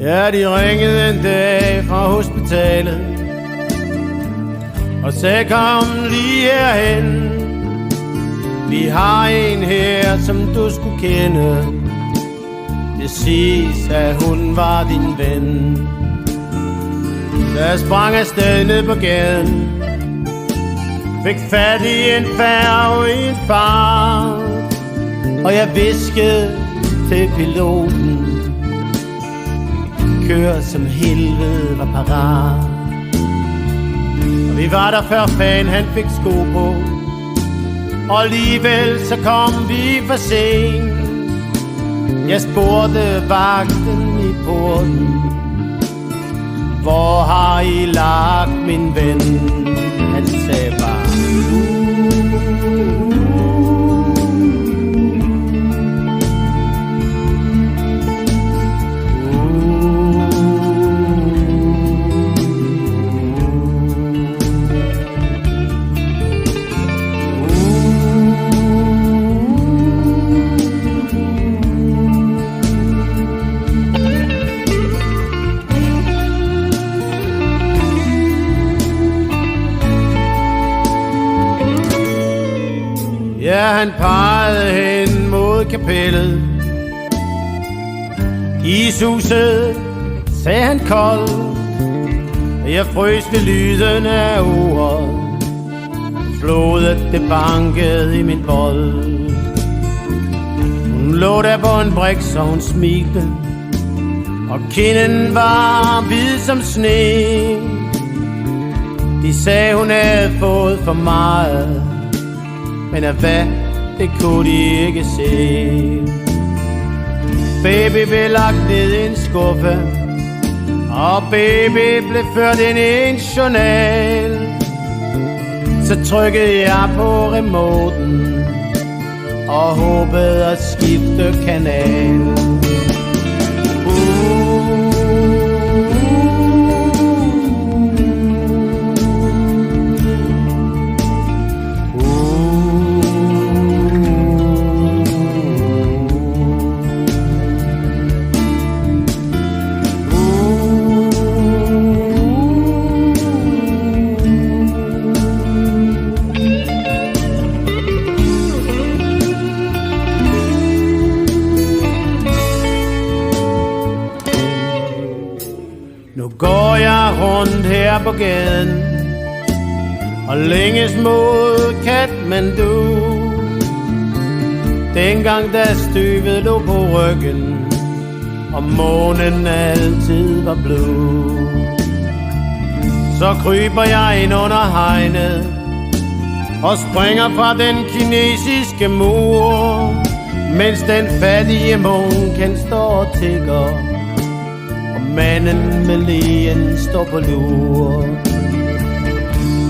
Ja, de ringede en dag fra hospitalet og sagde, kom lige herhen. Vi har en her, som du skulle kende. Det siges, at hun var din ven. Da jeg sprang afsted ned på gaden, fik fat i en færge i en fart, og jeg viskede til piloten, kør som helvede var parat. Og vi var der før fan han fik sko på, og alligevel så kom vi for sent. Jeg spurgte vagten i porten, hvor har I lagt min ven? Han sagde bare ja, han pegede hen mod kapellet. Ishuset, sagde han koldt. Jeg frøs ved lyden af ordet. Flodet, det bankede i min vold. Hun lå der på en brik, så hun smilte, og kinden var hvid som sne. De sagde, hun havde fået for meget, men af hvad, det kunne de ikke se. Baby blev lagt ned i en skuffe, og baby blev ført ind i en journal. Så trykkede jeg på remoten og håbede at skifte kanal. Nu går jeg rundt her på gaden og længes mod Kathmandu. Dengang da støvet lå på ryggen, og månen altid var blå. Så kryber jeg ind under hegnet og springer fra den kinesiske mur, mens den fattige munken står og tigger, manden med leen står på lur.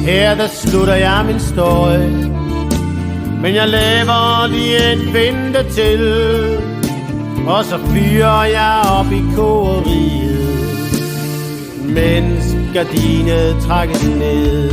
Her der slutter jeg min story, men jeg laver lige en vente til, og så fyrer jeg op i kogeriet, mens gardinet trækkes ned.